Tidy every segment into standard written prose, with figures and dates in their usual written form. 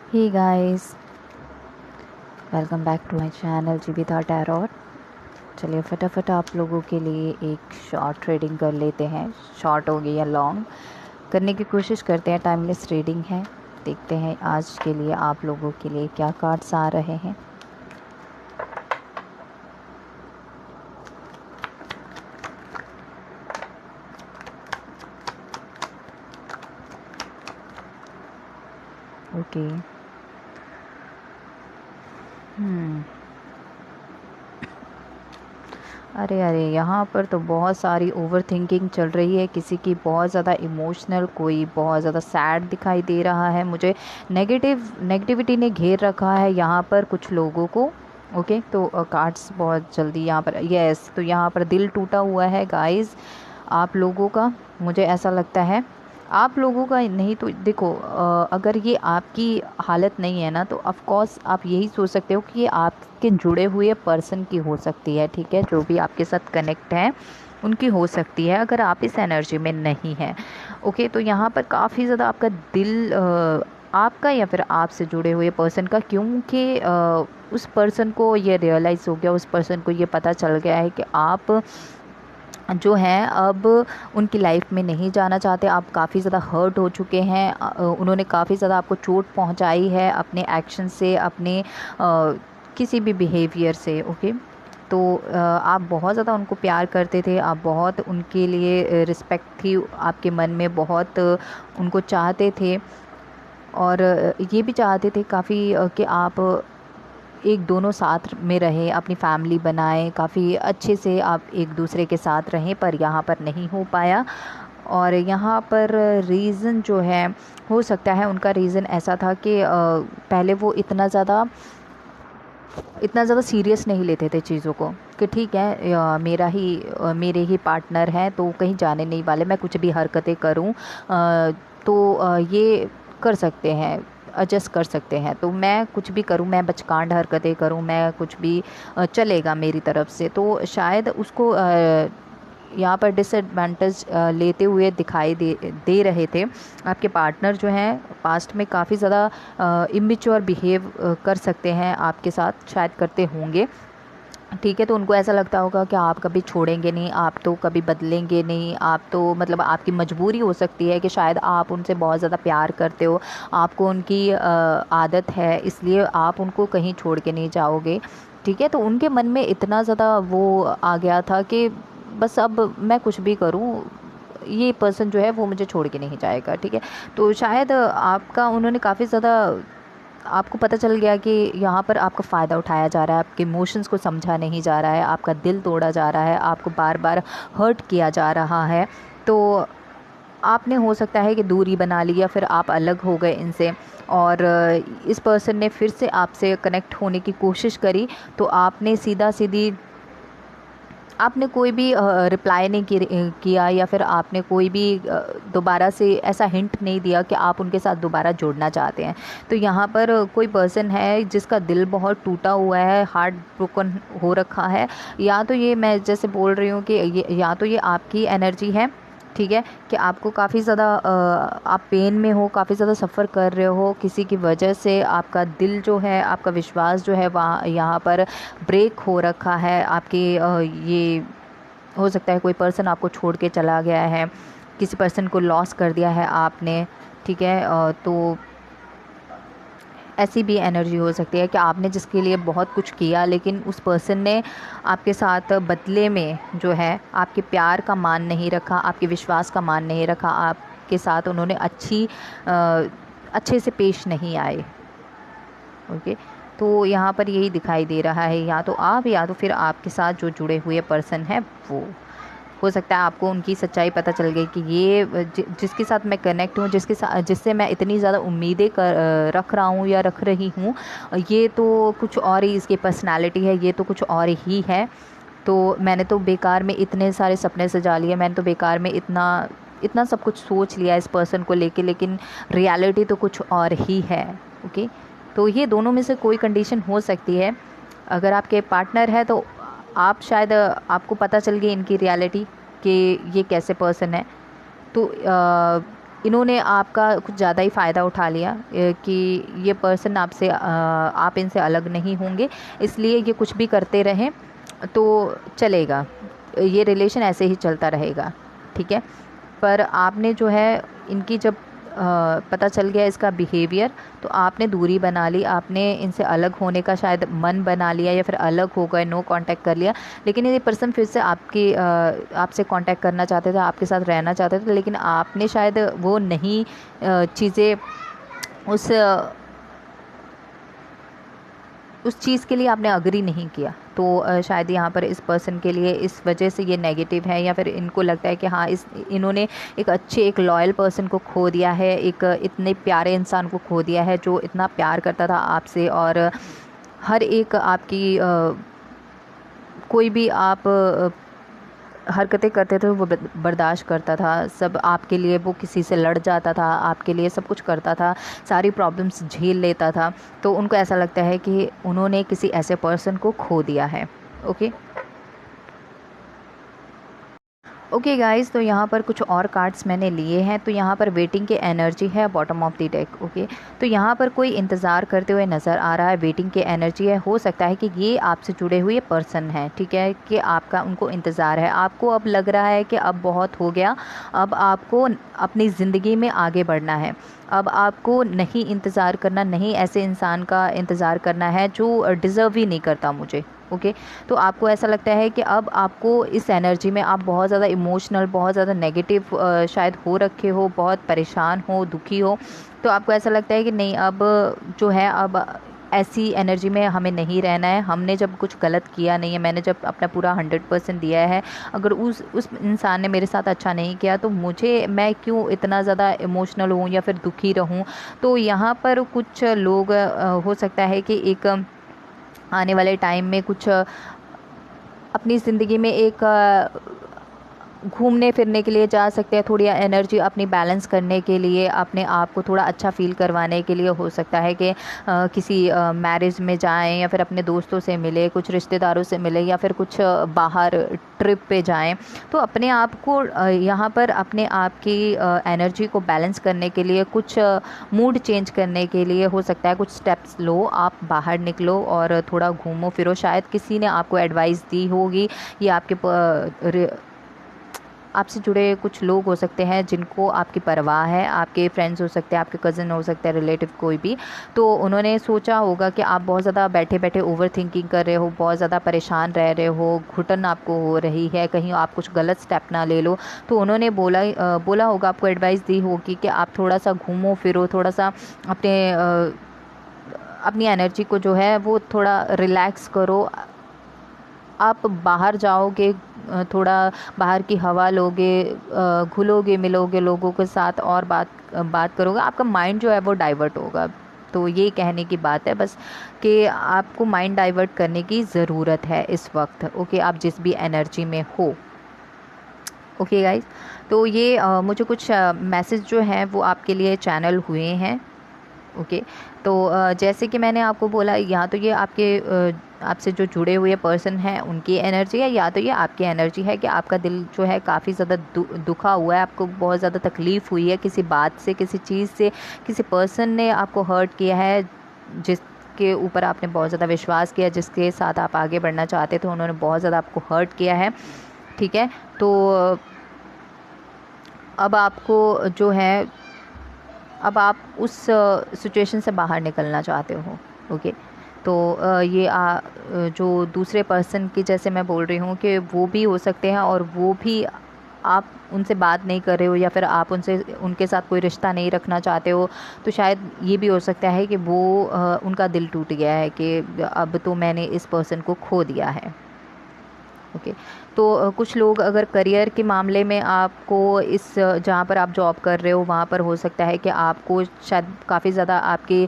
Hey guys, welcome back to my channel Jeevita tarot. चलिए फटाफट आप लोगों के लिए एक शॉर्ट रीडिंग कर लेते हैं। शॉर्ट होगी या लॉन्ग करने की कोशिश करते हैं। टाइमलेस रीडिंग है। देखते हैं आज के लिए आप लोगों के लिए क्या कार्ड्स आ रहे हैं। ओके। अरे अरे, यहाँ पर तो बहुत सारी ओवर थिंकिंग चल रही है। किसी की बहुत ज़्यादा इमोशनल, कोई बहुत ज़्यादा सैड दिखाई दे रहा है मुझे। नेगेटिविटी ने घेर रखा है यहाँ पर कुछ लोगों को। ओके, तो कार्ड्स बहुत जल्दी यहाँ पर, यस, तो यहाँ पर दिल टूटा हुआ है गाइस आप लोगों का। मुझे ऐसा लगता है आप लोगों का नहीं तो देखो, अगर ये आपकी हालत नहीं है ना, तो ऑफ कोर्स आप यही सोच सकते हो कि ये आपके जुड़े हुए पर्सन की हो सकती है। ठीक है, जो भी आपके साथ कनेक्ट है उनकी हो सकती है, अगर आप इस एनर्जी में नहीं हैं। ओके, तो यहाँ पर काफ़ी ज़्यादा आपका दिल आपका या फिर आपसे जुड़े हुए पर्सन का, क्योंकि उस पर्सन को ये रियलाइज़ हो गया, उस पर्सन को ये पता चल गया है कि आप जो हैं अब उनकी लाइफ में नहीं जाना चाहते। आप काफ़ी ज़्यादा हर्ट हो चुके हैं। उन्होंने काफ़ी ज़्यादा आपको चोट पहुंचाई है अपने एक्शन से, अपने किसी भी बिहेवियर से। ओके, तो आप बहुत ज़्यादा उनको प्यार करते थे, आप बहुत उनके लिए रिस्पेक्ट थी आपके मन में, बहुत उनको चाहते थे। और ये भी चाहते थे काफ़ी कि आप एक दोनों साथ में रहें, अपनी फैमिली बनाएं, काफ़ी अच्छे से आप एक दूसरे के साथ रहें, पर यहाँ पर नहीं हो पाया। और यहाँ पर रीज़न जो है, हो सकता है उनका रीज़न ऐसा था कि पहले वो इतना ज़्यादा सीरियस नहीं लेते थे चीज़ों को, कि ठीक है मेरे ही पार्टनर हैं तो कहीं जाने नहीं वाले, मैं कुछ भी हरकतें करूं तो ये कर सकते हैं, एडजस्ट कर सकते हैं, तो मैं कुछ भी करूं, मैं बचकांड हरकतें करूं, मैं कुछ भी चलेगा मेरी तरफ से। तो शायद उसको यहाँ पर डिसएडवांटेज लेते हुए दिखाई दे रहे थे। आपके पार्टनर जो हैं पास्ट में काफ़ी ज़्यादा इमेच्योर बिहेव कर सकते हैं आपके साथ, शायद करते होंगे। ठीक है, तो उनको ऐसा लगता होगा कि आप कभी छोड़ेंगे नहीं, आप तो कभी बदलेंगे नहीं, आप तो मतलब आपकी मजबूरी हो सकती है कि शायद आप उनसे बहुत ज़्यादा प्यार करते हो, आपको उनकी आदत है, इसलिए आप उनको कहीं छोड़ के नहीं जाओगे। ठीक है, तो उनके मन में इतना ज़्यादा वो आ गया था कि बस अब मैं कुछ भी करूं, ये पर्सन जो है वो मुझे छोड़ के नहीं जाएगा। ठीक है, तो शायद आपका उन्होंने काफ़ी ज़्यादा, आपको पता चल गया कि यहाँ पर आपका फ़ायदा उठाया जा रहा है, आपके इमोशंस को समझा नहीं जा रहा है, आपका दिल तोड़ा जा रहा है, आपको बार बार हर्ट किया जा रहा है। तो आपने हो सकता है कि दूरी बना ली, या फिर आप अलग हो गए इनसे, और इस पर्सन ने फिर से आपसे कनेक्ट होने की कोशिश करी, तो आपने सीधा सीधी आपने कोई भी रिप्लाई नहीं किया, या फिर आपने कोई भी दोबारा से ऐसा हिंट नहीं दिया कि आप उनके साथ दोबारा जुड़ना चाहते हैं। तो यहाँ पर कोई पर्सन है जिसका दिल बहुत टूटा हुआ है, हार्ट ब्रोकन हो रखा है। या तो ये मैं जैसे बोल रही हूँ कि या तो ये आपकी एनर्जी है, ठीक है, कि आपको काफ़ी ज़्यादा आप पेन में हो, काफ़ी ज़्यादा सफ़र कर रहे हो किसी की वजह से, आपका दिल जो है, आपका विश्वास जो है वहाँ यहाँ पर ब्रेक हो रखा है। आपके ये हो सकता है कोई पर्सन आपको छोड़ के चला गया है, किसी पर्सन को लॉस कर दिया है आपने। ठीक है, तो ऐसी भी एनर्जी हो सकती है कि आपने जिसके लिए बहुत कुछ किया, लेकिन उस पर्सन ने आपके साथ बदले में जो है आपके प्यार का मान नहीं रखा, आपके विश्वास का मान नहीं रखा, आपके साथ उन्होंने अच्छे से पेश नहीं आए। ओके, तो यहाँ पर यही दिखाई दे रहा है, या तो आप या तो फिर आपके साथ जो जुड़े हुए पर्सन है वो। हो सकता है आपको उनकी सच्चाई पता चल गई कि ये जिसके साथ मैं कनेक्ट हूँ, जिससे मैं इतनी ज़्यादा उम्मीदें रख रहा हूँ या रख रही हूँ, ये तो कुछ और ही इसकी पर्सनालिटी है, ये तो कुछ और ही है। तो मैंने तो बेकार में इतने सारे सपने सजा लिए, मैंने तो बेकार में इतना इतना सब कुछ सोच लिया इस पर्सन को लेके, लेकिन रियलिटी तो कुछ और ही है। ओके, तो ये दोनों में से कोई कंडीशन हो सकती है। अगर आपके पार्टनर है तो आप शायद आपको पता चल गई इनकी रियलिटी कि ये कैसे पर्सन है। तो इन्होंने आपका कुछ ज़्यादा ही फ़ायदा उठा लिया कि ये पर्सन आपसे आप इनसे अलग नहीं होंगे, इसलिए ये कुछ भी करते रहें तो चलेगा, ये रिलेशन ऐसे ही चलता रहेगा, ठीक है। पर आपने जो है इनकी जब पता चल गया इसका बिहेवियर, तो आपने दूरी बना ली, आपने इनसे अलग होने का शायद मन बना लिया या फिर अलग हो गए, नो कांटेक्ट कर लिया। लेकिन ये पर्सन फिर से आपसे कांटेक्ट करना चाहते थे, आपके साथ रहना चाहते थे, लेकिन आपने शायद वो नहीं चीज़ें उस उस चीज़ के लिए आपने अग्री नहीं किया। तो शायद यहाँ पर इस पर्सन के लिए इस वजह से ये नेगेटिव है, या फिर इनको लगता है कि हाँ इन्होंने एक अच्छे एक लॉयल पर्सन को खो दिया है, एक इतने प्यारे इंसान को खो दिया है जो इतना प्यार करता था आपसे, और हर एक आपकी कोई भी आप हरकतें करते थे वो बर्दाश्त करता था, सब आपके लिए, वो किसी से लड़ जाता था, आपके लिए सब कुछ करता था, सारी प्रॉब्लम्स झेल लेता था। तो उनको ऐसा लगता है कि उन्होंने किसी ऐसे पर्सन को खो दिया है। ओके ओके गाइस, तो यहाँ पर कुछ और कार्ड्स मैंने लिए हैं। तो यहाँ पर वेटिंग की एनर्जी है bottom of the deck. Okay, तो यहाँ पर कोई इंतज़ार करते हुए नज़र आ रहा है, वेटिंग की एनर्जी है। हो सकता है कि ये आपसे जुड़े हुए पर्सन हैं, ठीक है, कि आपका उनको इंतज़ार है। आपको अब लग रहा है कि अब बहुत हो गया, अब आपको अपनी ज़िंदगी में आगे बढ़ना है, अब आपको नहीं इंतज़ार करना, नहीं ऐसे इंसान का इंतज़ार करना है जो डिज़र्व ही नहीं करता मुझे। ओके, तो आपको ऐसा लगता है कि अब आपको इस एनर्जी में आप बहुत ज़्यादा इमोशनल, बहुत ज़्यादा नेगेटिव शायद हो रखे हो, बहुत परेशान हो, दुखी हो। तो आपको ऐसा लगता है कि नहीं, अब जो है, अब ऐसी एनर्जी में हमें नहीं रहना है। हमने जब कुछ गलत किया नहीं है, मैंने जब अपना पूरा 100% दिया है, अगर उस इंसान ने मेरे साथ अच्छा नहीं किया तो मैं क्यों इतना ज़्यादा इमोशनल हूँ या फिर दुखी रहूँ। तो यहाँ पर कुछ लोग हो सकता है कि एक आने वाले टाइम में कुछ अपनी ज़िंदगी में एक घूमने फिरने के लिए जा सकते हैं, थोड़ी एनर्जी अपनी बैलेंस करने के लिए, अपने आप को थोड़ा अच्छा फ़ील करवाने के लिए। हो सकता है कि किसी मैरिज में जाएं, या फिर अपने दोस्तों से मिले, कुछ रिश्तेदारों से मिले, या फिर कुछ बाहर ट्रिप पे जाएं। तो अपने आप को यहाँ पर अपने आप की एनर्जी को बैलेंस करने के लिए, कुछ मूड चेंज करने के लिए हो सकता है कुछ स्टेप्स लो, आप बाहर निकलो और थोड़ा घूमो फिरो। शायद किसी ने आपको एडवाइस दी होगी, ये आपसे जुड़े कुछ लोग हो सकते हैं जिनको आपकी परवाह है, आपके फ्रेंड्स हो सकते हैं, आपके कज़न हो सकते हैं, रिलेटिव कोई भी। तो उन्होंने सोचा होगा कि आप बहुत ज़्यादा बैठे बैठे ओवर थिंकिंग कर रहे हो, बहुत ज़्यादा परेशान रह रहे हो, घुटन आपको हो रही है, कहीं आप कुछ गलत स्टेप ना ले लो। तो उन्होंने बोला होगा, आपको एडवाइस दी होगी कि आप थोड़ा सा घूमो फिरो, थोड़ा सा अपनी एनर्जी को जो है वो थोड़ा रिलैक्स करो। आप बाहर जाओगे, थोड़ा बाहर की हवा लोगे, घुलोगे मिलोगे लोगों के साथ और बात करोगे, आपका माइंड जो है वो डाइवर्ट होगा। तो ये कहने की बात है बस कि आपको माइंड डाइवर्ट करने की ज़रूरत है इस वक्त। ओके, आप जिस भी एनर्जी में हो। ओके गाइस, तो ये मुझे कुछ मैसेज जो हैं वो आपके लिए चैनल हुए हैं। ओके, तो जैसे कि मैंने आपको बोला, या तो ये आपसे जो जुड़े हुए पर्सन हैं उनकी एनर्जी है, या तो ये आपकी एनर्जी है कि आपका दिल जो है काफ़ी ज़्यादा दुखा हुआ है, आपको बहुत ज़्यादा तकलीफ़ हुई है किसी बात से, किसी चीज़ से, किसी पर्सन ने आपको हर्ट किया है, जिसके ऊपर आपने बहुत ज़्यादा विश्वास किया, जिसके साथ आप आगे बढ़ना चाहते थे, उन्होंने बहुत ज़्यादा आपको हर्ट किया है, ठीक है। तो अब आपको जो है, अब आप उस सिचुएशन से बाहर निकलना चाहते हो। ओके, तो जो दूसरे पर्सन की, जैसे मैं बोल रही हूँ कि वो भी हो सकते हैं, और वो भी आप उनसे बात नहीं कर रहे हो, या फिर आप उनके साथ कोई रिश्ता नहीं रखना चाहते हो। तो शायद ये भी हो सकता है कि वो उनका दिल टूट गया है कि अब तो मैंने इस पर्सन को खो दिया है। ओके, तो कुछ लोग अगर करियर के मामले में आपको जहाँ पर आप जॉब कर रहे हो वहाँ पर हो सकता है कि आपको शायद काफ़ी ज़्यादा आपकी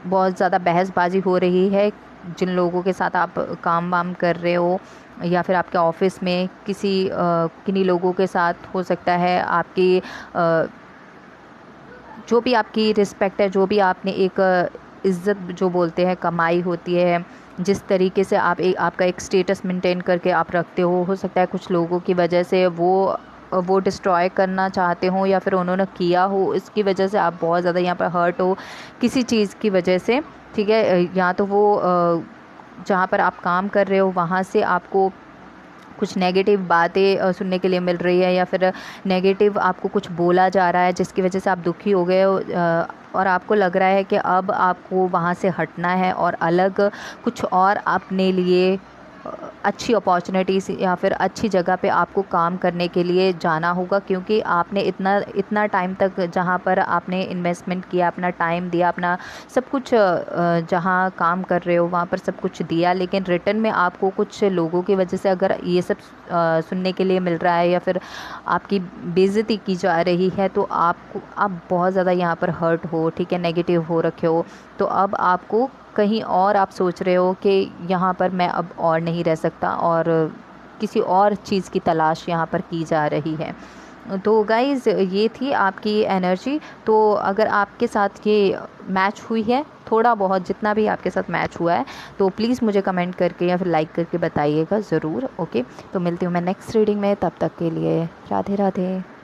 बहुत ज़्यादा बहसबाजी हो रही है जिन लोगों के साथ आप काम वाम कर रहे हो, या फिर आपके ऑफिस में किन्हीं लोगों के साथ हो सकता है आपकी जो भी आपकी रिस्पेक्ट है, जो भी आपने एक इज़्ज़त जो बोलते हैं कमाई होती है, जिस तरीके से आपका एक स्टेटस मेंटेन करके आप रखते हो सकता है कुछ लोगों की वजह से वो वो डिस्ट्रॉय करना चाहते हो या फिर उन्होंने किया हो, इसकी वजह से आप बहुत ज़्यादा यहाँ पर हर्ट हो किसी चीज़ की वजह से, ठीक है। या तो वो जहाँ पर आप काम कर रहे हो वहाँ से आपको कुछ नेगेटिव बातें सुनने के लिए मिल रही है, या फिर नेगेटिव आपको कुछ बोला जा रहा है जिसकी वजह से आप दुखी हो गए हो, और आपको लग रहा है कि अब आपको वहाँ से हटना है और अलग कुछ और अपने लिए अच्छी अपॉर्चुनिटीज़ या फिर अच्छी जगह पे आपको काम करने के लिए जाना होगा, क्योंकि आपने इतना इतना टाइम तक जहाँ पर आपने इन्वेस्टमेंट किया, अपना टाइम दिया, अपना सब कुछ जहाँ काम कर रहे हो वहाँ पर सब कुछ दिया, लेकिन रिटर्न में आपको कुछ लोगों की वजह से अगर ये सब सुनने के लिए मिल रहा है या फिर आपकी बेइज्जती की जा रही है, तो आप बहुत ज़्यादा यहाँ पर हर्ट हो, ठीक है, नेगेटिव हो रखे हो। तो अब आपको कहीं और आप सोच रहे हो कि यहाँ पर मैं अब और नहीं रह सकता, और किसी और चीज़ की तलाश यहाँ पर की जा रही है। तो गाइज़ ये थी आपकी एनर्जी। तो अगर आपके साथ ये मैच हुई है, थोड़ा बहुत जितना भी आपके साथ मैच हुआ है, तो प्लीज़ मुझे कमेंट करके या फिर लाइक करके बताइएगा ज़रूर। ओके, तो मिलती हूँ मैं नेक्स्ट रीडिंग में, तब तक के लिए राधे राधे।